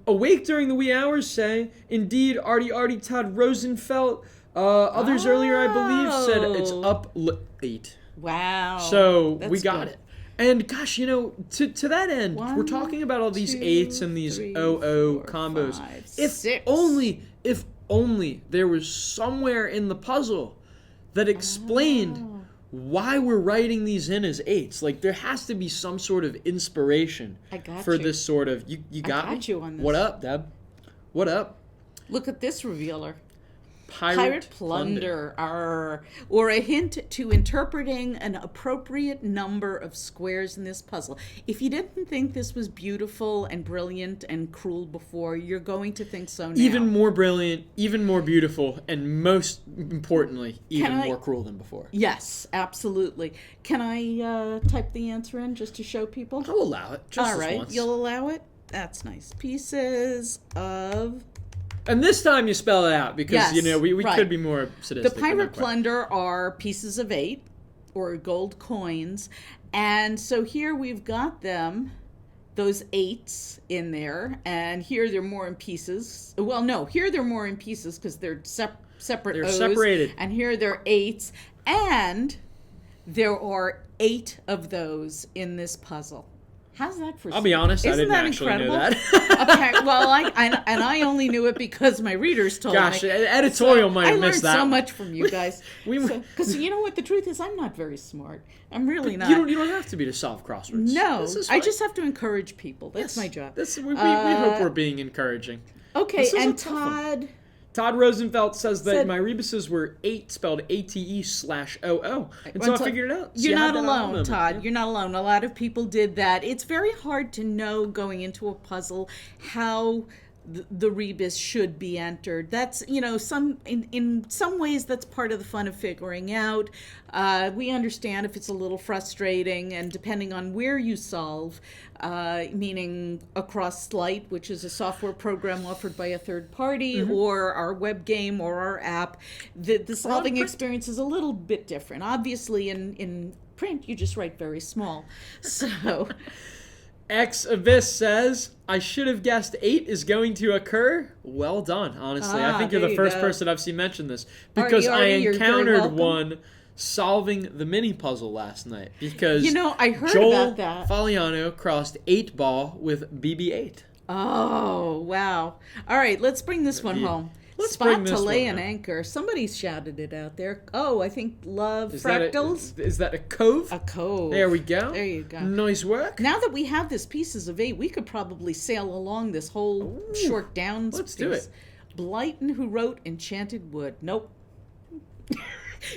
Awake during the wee hours say, indeed, Artie Todd Rosenfeld. Others earlier, I believe, said it's up 8. Wow. So we That's got good. it. And gosh, to that end, we're 1, talking about all these 2, 8s and these 3, 0-0 4, combos. 5, If 6. only there was somewhere in the puzzle that explained why we're writing these in as 8s. Like, there has to be some sort of inspiration for this sort of... You got me? you on this. What up, Deb? What up? Look at this revealer. Pirate plunder. Or a hint to interpreting an appropriate number of squares in this puzzle. If you didn't think this was beautiful and brilliant and cruel before, you're going to think so now. Even more brilliant, even more beautiful, and most importantly, even more cruel than before. Yes, absolutely. Can I type the answer in just to show people? I'll allow it. Just All right, once. you'll allow it? That's nice. Pieces of... And this time you spell it out because, Yes, we right. could be more sadistic. The pirate plunder are pieces of 8 or gold coins. And so here we've got them, those 8s in there. And here they're more in pieces. Well, no, here they're more in pieces because they're separate They're O's. separated. And here they're 8s. And there are 8 of those in this puzzle. How's that for? I'll be honest, Isn't I didn't that actually incredible? know that. Okay, well, I only knew it because my readers told Gosh, me. editorial might have I missed that. learned so one. much from you guys. Because you know what? The truth is, I'm not very smart. I'm really not. You don't have to be to solve crosswords. No, This is I fine. just have to encourage people. That's my job. We hope we're being encouraging. Okay, This is a and tough one. Todd Rosenfeld says that said- my rebuses were 8 spelled ATE/OO. And so I figured it out. So You're you had not that aha alone, moment. Todd. Yeah. You're not alone. A lot of people did that. It's very hard to know going into a puzzle how the rebus should be entered. That's, in some ways that's part of the fun of figuring out. We understand if it's a little frustrating, and depending on where you solve, meaning across Slight, which is a software program offered by a third party, or our web game or our app, the solving experience is a little bit different. Obviously, in print, you just write very small. So... X-Abyss says, I should have guessed 8 is going to occur. Well done, honestly. I think you're there the you first go. person I've seen mention this. Because Artie, you're very encountered welcome. one solving the mini puzzle last night. Because I heard Joel about that. Faliano crossed 8 ball with BB-8. Oh, wow. All right, let's bring this one home. Let's Spot bring to this lay one an home. anchor. Somebody shouted it out there. Oh, I think love Is fractals. Is that a cove? A cove. There we go. There you go. Nice work. Now that we have this pieces of 8, we could probably sail along this whole short downs let's piece. do it. Blyton, who wrote Enchanted Wood. Nope.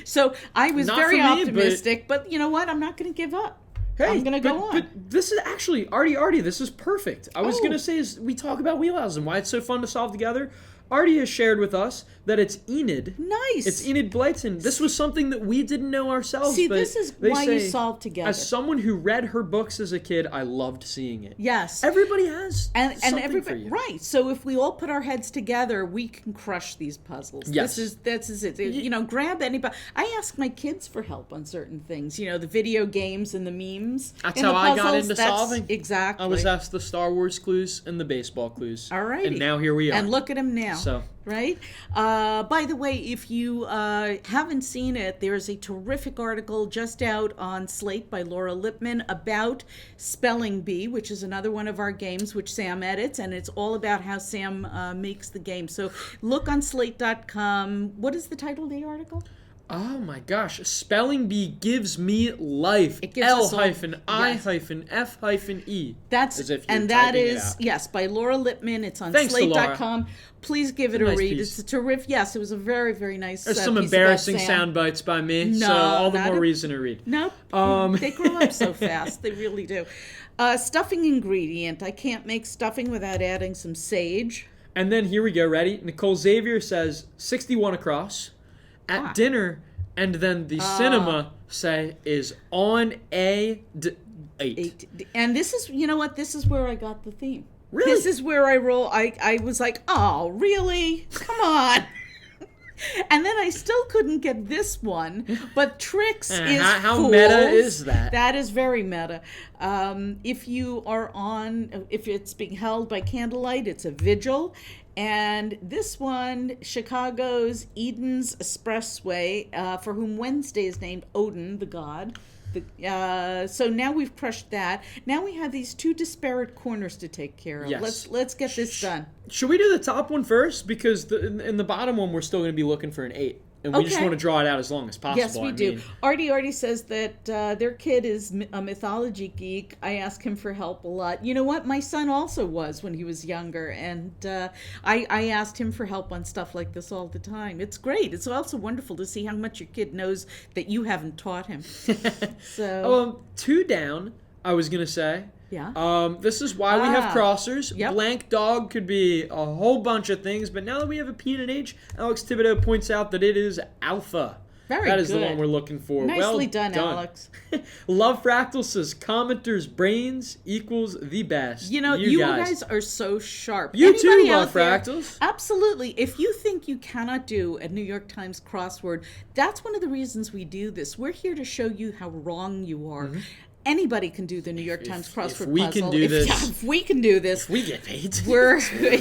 So I was Not very for me, optimistic, but you know what? I'm not going to give up. Hey, I'm going to go on. But this is actually, Artie, this is perfect. I was Oh. going to say, as we talk about wheelhouses and why it's so fun to solve together, Artie has shared with us that it's Enid. Nice. It's Enid Blyton. This was something that we didn't know ourselves. See, but this is they why you say, solve together. As someone who read her books as a kid, I loved seeing it. Yes. Everybody has and something everybody, for you. right? So if we all put our heads together, we can crush these puzzles. Yes. This is it. Grab anybody. I ask my kids for help on certain things. The video games and the memes. That's and how the I got puzzles, into solving. Exactly. I was asked the Star Wars clues and the baseball clues. All right. And now here we are. And look at him now. So. Right? By the way, if you haven't seen it, there's a terrific article just out on Slate by Laura Lipman about Spelling Bee, which is another one of our games which Sam edits, and it's all about how Sam makes the game. So look on slate.com. What is the title of the article? Oh my gosh, Spelling Bee gives me life. It gives us all- L-I-F-E. That's As if you're and that typing it is out. yes by Laura Lipman. It's on Thanks to Laura. slate.com. Please give it a a nice read. piece. It's a terrific. Yes, it was a very, very nice. There's some piece about embarrassing Sam. sound bites by me, so No, all the not more a- reason to read. Nope. They grow up so fast. They really do. Stuffing ingredient. I can't make stuffing without adding some sage. And then here we go, ready? Nicole Xavier says 61 across. At dinner, and then the cinema say is on a 8. And this is, you know what? This is where I got the theme. Really? This is where I roll. I was like, oh, really? Come on. And then I still couldn't get this one, but tricks is how fools. meta is that? That is very meta. If it's being held by candlelight, it's a vigil. And this one, Chicago's Eden's Expressway, for whom Wednesday is named Odin, the god. So now we've crushed that. Now we have these two disparate corners to take care of. Yes. Let's get this done. Should we do the top one first? Because in the bottom one, we're still going to be looking for an 8. And we just want to draw it out as long as possible. Yes, we do. Artie says that their kid is a mythology geek. I ask him for help a lot. You know what? My son also was when he was younger. And I asked him for help on stuff like this all the time. It's great. It's also wonderful to see how much your kid knows that you haven't taught him. So 2 down, I was going to say. Yeah. This is why we have crossers. Yep. Blank dog could be a whole bunch of things, but now that we have a P and an H, Alex Thibodeau points out that it is alpha. Very That is good. the one we're looking for. Nicely done, Alex. Love Fractal says commenters' brains equals the best. You know, you guys are so sharp. You Anybody too love out there- fractals. Absolutely. If you think you cannot do a New York Times crossword, that's one of the reasons we do this. We're here to show you how wrong you are. Mm-hmm. Anybody can do the New York Times crossword if we puzzle. can do this. If we can do this, We get paid. Surely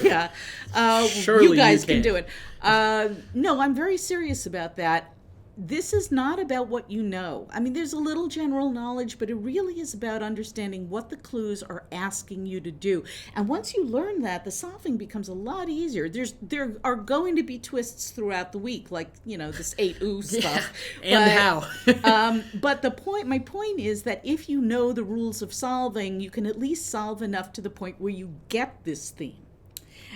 you guys can do it. No, I'm very serious about that. This is not about what you know. I mean, there's a little general knowledge, but it really is about understanding what the clues are asking you to do. And once you learn that, the solving becomes a lot easier. There are going to be twists throughout the week, like, you know, this 8-ooh stuff. But my point is that if you know the rules of solving, you can at least solve enough to the point where you get this theme.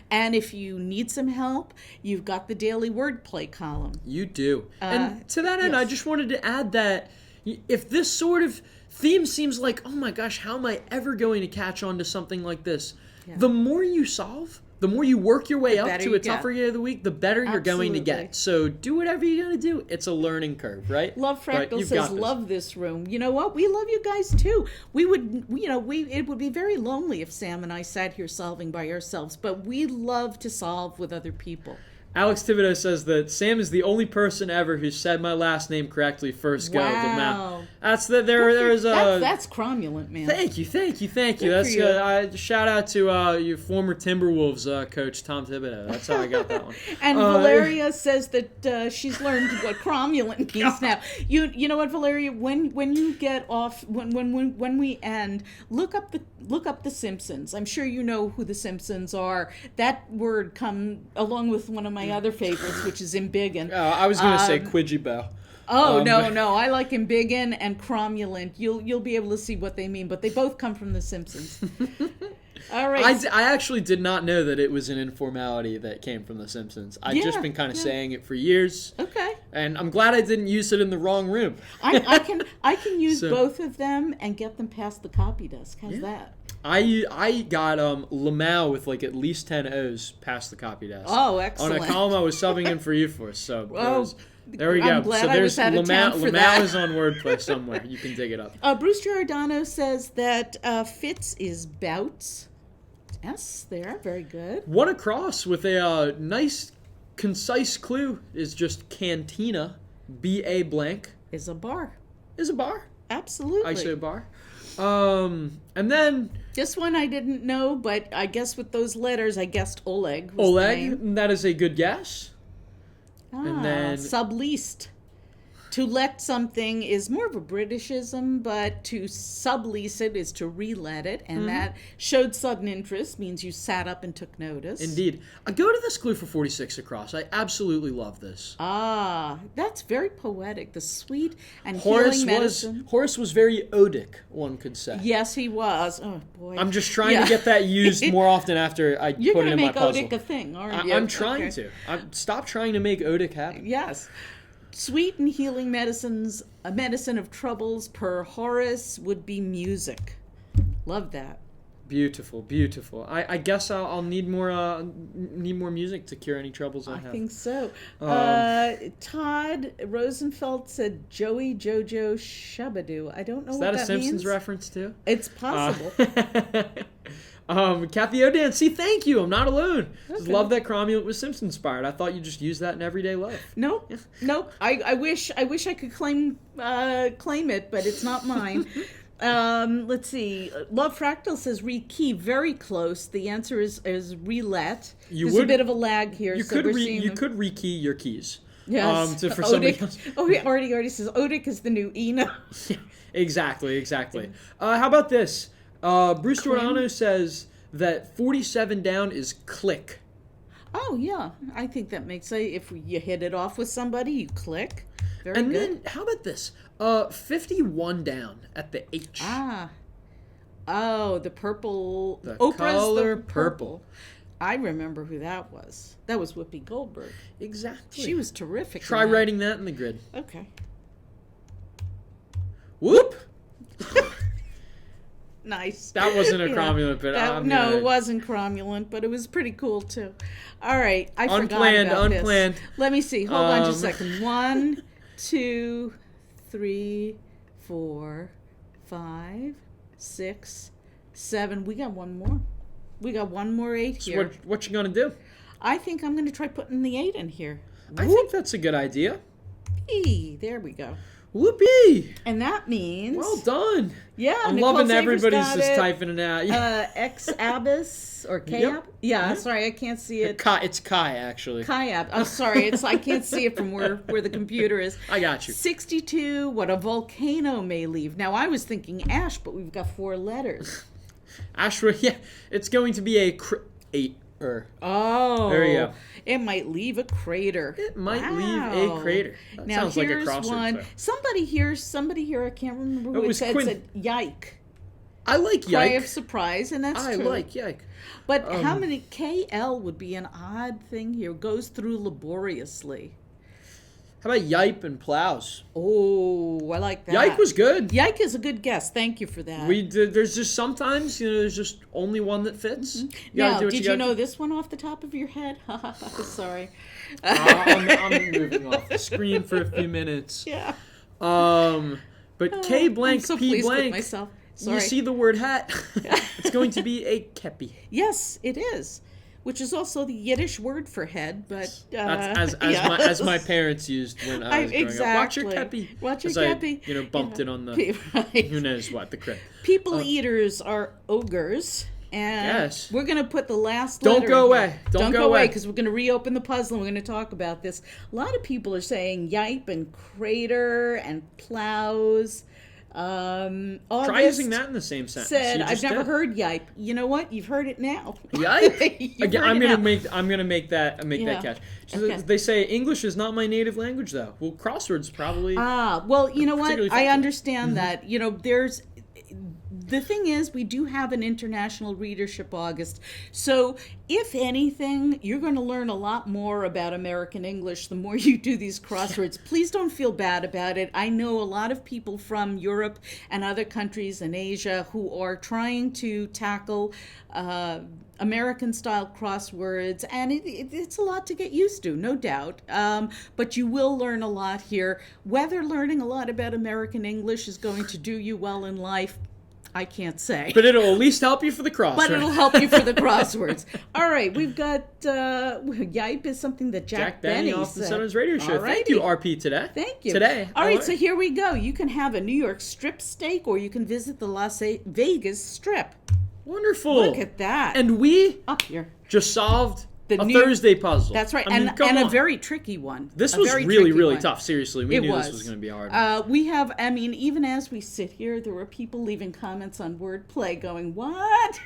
And if you need some help, you've got the daily wordplay column. You do. And to that end, yes. I just wanted to add that if this sort of theme seems like, oh my gosh, how am I ever going to catch on to something like this? Yeah. The more you solve, the more you work your way up to a tougher day of the week, the better you're going to get. So do whatever you're going to do. It's a learning curve, right? Love Fractal says, love this room. You know what? We love you guys too. It would be very lonely if Sam and I sat here solving by ourselves, but we love to solve with other people. Alex Thibodeau says that Sam is the only person ever who said my last name correctly first go of the map. That's cromulent, man. Thank you. That's shout out to your former Timberwolves coach Tom Thibodeau. That's how I got that one. And Valeria says that she's learned what cromulent means now. You know what, Valeria? When you get off, when we end, look up the Simpsons. I'm sure you know who the Simpsons are. That word come along with one of my other favorites, which is embiggen. Oh, I was going to say Quidgibo. No, I like embiggen and cromulent. You'll be able to see what they mean, but they both come from The Simpsons. All right. I actually did not know that it was an informality that came from The Simpsons. I've just been kind of saying it for years. Okay. And I'm glad I didn't use it in the wrong room. I can use both of them and get them past the copy desk. How's that? I got Lamau with like at least 10 O's past the copy desk. Oh, excellent. On a column I was subbing in for you for. So there we go. I'm glad I was out of town for that. Lamau is on wordplay somewhere. You can dig it up. Bruce Giordano says that Fitz is bouts. Yes, there. Very good. One across with a nice, concise clue is just cantina. B-A blank. Is a bar. Is a bar. Absolutely. I say bar. And then this one I didn't know, but I guess with those letters, I guessed Oleg. Oleg, that is a good guess. And then subleased. To let something is more of a Britishism, but to sublease it is to relet it, and that showed sudden interest, means you sat up and took notice. Indeed. I go to this clue for 46 across. I absolutely love this. That's very poetic. The sweet and healing medicine. Horace was very odic, one could say. Yes, he was. Oh, boy. I'm just trying to get that used more often after I put it in my puzzle. You're going to make odic a thing, aren't you? I'm trying to. Stop trying to make odic happen. Yes. Sweet and healing medicines, a medicine of troubles per Horace would be music. Love that. Beautiful, beautiful. I guess I'll need more music to cure any troubles I have. I think so. Todd Rosenfeld said Joey Jojo Shabadoo. I don't know what that means. Is that a Simpsons reference too? It's possible. Kathy Odan, see, thank you. I'm not alone. Just Okay. love that cromulent was Simpson inspired. I thought you just used that in everyday life. Nope. I wish I could claim it, but it's not mine. Let's see. Love Fractal says rekey, very close. The answer is relet. There's a bit of a lag here. You so could we're rekey your keys. Yes. For somebody else. Oh, he already says Odic is the new Eno. Exactly. How about this? Bruce Giordano says that 47 down is click. Oh, yeah. I think that makes sense. If you hit it off with somebody, you click. Very And good. then, how about this? 51 down at the H. Oh, the purple. The Oprah's color the purple. I remember who that was. That was Whoopi Goldberg. Exactly. She was terrific. Try in that. writing that in the grid. Okay. Whoop! Nice. That wasn't a cromulent, but it wasn't cromulent, but it was pretty cool too. All right, I Unplanned, forgot about unplanned. this. Let me see. Hold on just a second. 1, 2, 3, 4, 5, 6, 7. We got one more. We got one more 8 So here. what you gonna do? I think I'm going to try putting the 8 in here. I think that's a good idea. Whoopee. There we go. Whoopee! And that means... Well done. Yeah, I'm Nicole loving Savers everybody's got just it. typing it out. X Abus or K Yep. Ab? Yeah, Yep. sorry, I can't see it. It's Kai, actually. Kayab. I'm sorry, I can't see it from where the computer is. I got you. 62, what a volcano may leave. Now, I was thinking ash, but we've got 4 letters. Ashra, yeah. It's going to be a 8-er. Oh. There you go. It might leave a crater. It might Wow. leave a crater. That Now, sounds like a here's crossword. one. Though. Somebody here, I can't remember who It it was said, Quinn. said yike. I like Cry of yike. surprise, and that's I true. like yike. But how many KL would be an odd thing here? Goes through laboriously. How about yipe and plows? Oh, I like that. Yike was good. Yike is a good guess. Thank you for that. There's just sometimes, there's just only one that fits. You gotta Now, do what did you you gotta know this one off the top of your head? Sorry. I'm moving off the screen for a few minutes. Yeah. But K blank I'm so P pleased with blank. myself. Sorry. You see the word hat? It's going to be a kepi. Yes, it is. Which is also the Yiddish word for head, but That's yes. as my parents used when I was growing up. Watch your kepi. Watch your As I, kepi. bumped it on the Right. who knows what, the crib. People eaters are ogres. And Yes. we're going to put the last Don't letter go in away. here. Don't go go away away. because we're going to reopen the puzzle and we're going to talk about this. A lot of people are saying yipe and crater and plows. Try August using that in the same sentence. said, You I've just never did. heard yipe. You know what? You've heard it now. Yipe. You've Again, heard I'm it gonna now. make that Yeah. catch. So Okay. They say English is not my native language, though. Well, crosswords probably. Well, you know what? Particularly I effective. understand that. There's... The thing is, we do have an international readership, August. So, if anything, you're going to learn a lot more about American English the more you do these crosswords. Please don't feel bad about it. I know a lot of people from Europe and other countries in Asia who are trying to tackle American-style crosswords, and it's a lot to get used to, no doubt. But you will learn a lot here. Whether learning a lot about American English is going to do you well in life, I can't say. But it'll at least help you for the crossword. But it'll help you for the crosswords. All right, we've got yipe is something that Jack Benny off the said. Sunrise Radio Show. All Thank you, righty. RP, today. Thank you. Today. All right, so here we go. You can have a New York strip steak, or you can visit the Las Vegas Strip. Wonderful. Look at that. And we Up here. just solved The a New- Thursday puzzle. That's right, I mean, come and a on. very tricky one. This A was very really, tricky really one. tough. Seriously, we It knew was. this was going to be hard. We have, even as we sit here, there were people leaving comments on wordplay going, what?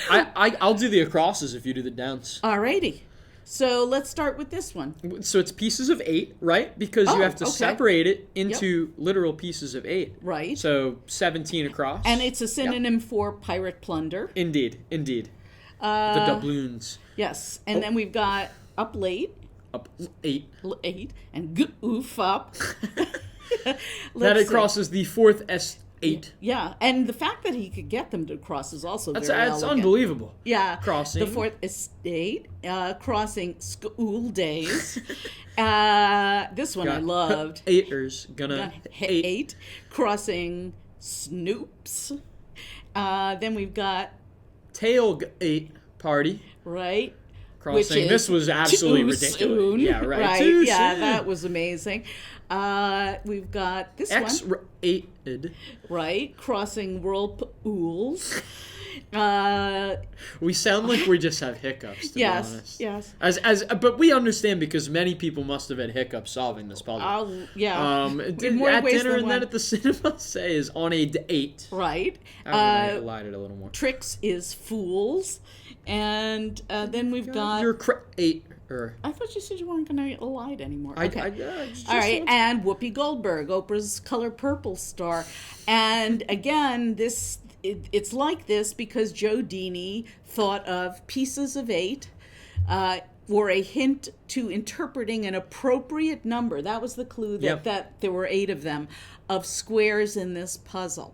I'll do the acrosses if you do the downs. Alrighty. So let's start with this one. So it's pieces of 8, right? Because you have to okay. separate it into literal pieces of 8. Right. So 17 across. And it's a synonym for pirate plunder. Indeed. The doubloons. Yes. And then we've got up late, Up 8. 8, and goof up. That Let's see. across is the 4th S8. Yeah, and the fact that he could get them to cross is also That's very elegant. unbelievable. Yeah. Crossing. The Fourth Estate, crossing school days. This one I loved. 8ers gonna hate. 8. Crossing Snoops. Then we've got tailgate party. Right. Crossing. This was absolutely ridiculous. Soon. Yeah, right. Right. Too yeah, soon. that was amazing. We've got this one. X-rated. Right. Crossing whirlpools. We sound like we just have hiccups, to be honest. Yes. But we understand because many people must have had hiccups solving this puzzle. Yeah. In more at ways dinner than and one. then at the cinema say is on a date. Right. I lied it a little more. Tricks is fools. And then we've got... You're creator. I thought you said you weren't going to lie anymore. All right, and Whoopi Goldberg, Oprah's Color Purple star. And again, it's like this because Joe Deeney thought of pieces of 8 were a hint to interpreting an appropriate number. That was the clue that there were 8 of them, of squares in this puzzle.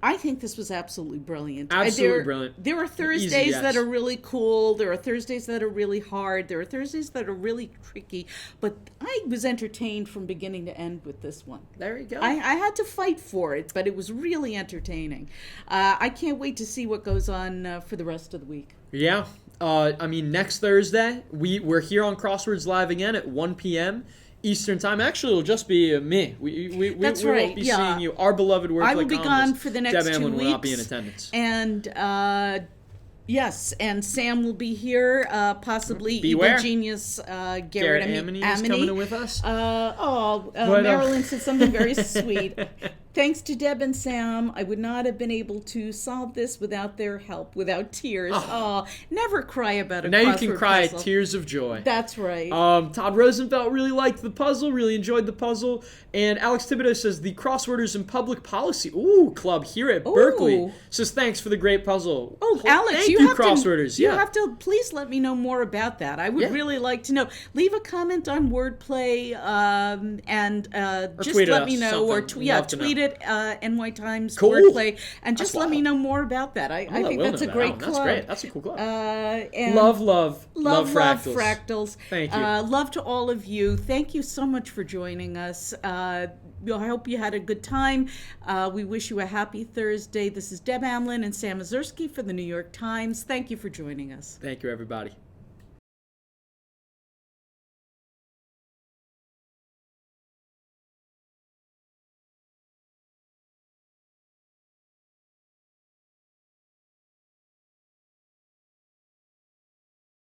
I think this was absolutely brilliant. Absolutely brilliant. There are Thursdays that are really cool. There are Thursdays that are really hard. There are Thursdays that are really tricky. But I was entertained from beginning to end with this one. There you go. I had to fight for it, but it was really entertaining. I can't wait to see what goes on for the rest of the week. Yeah. Next Thursday, we're here on Crosswords Live again at 1 p.m. Eastern Time. Actually, it'll just be me. We That's won't right, be yeah. seeing you. Our beloved work I will be gone for the next Deb 2 Amlen weeks. will not be in attendance. And yes, and Sam will be here, possibly Beware. evil genius Garrett Amity is coming in with us. Marilyn said something very sweet. Thanks to Deb and Sam, I would not have been able to solve this without their help, without tears. Never cry about a now you can crossword cry puzzle. at tears of joy. That's right. Todd Rosenfeld really liked the puzzle, really enjoyed the puzzle. And Alex Thibodeau says the Crossworders in Public Policy Club here at Berkeley says thanks for the great puzzle. Alex, thank you have Crossworders. You have to please let me know more about that. I would really like to know. Leave a comment on wordplay and just let me know, or tweet it NY Times wordplay, and just let me know more about that. I think that's a great club. That's great. That's a cool club. And love fractals. Thank you. Love to all of you. Thank you so much for joining us. I hope you had a good time. We wish you a happy Thursday. This is Deb Amlen and Sam Ezersky for the New York Times. Thank you for joining us. Thank you, everybody.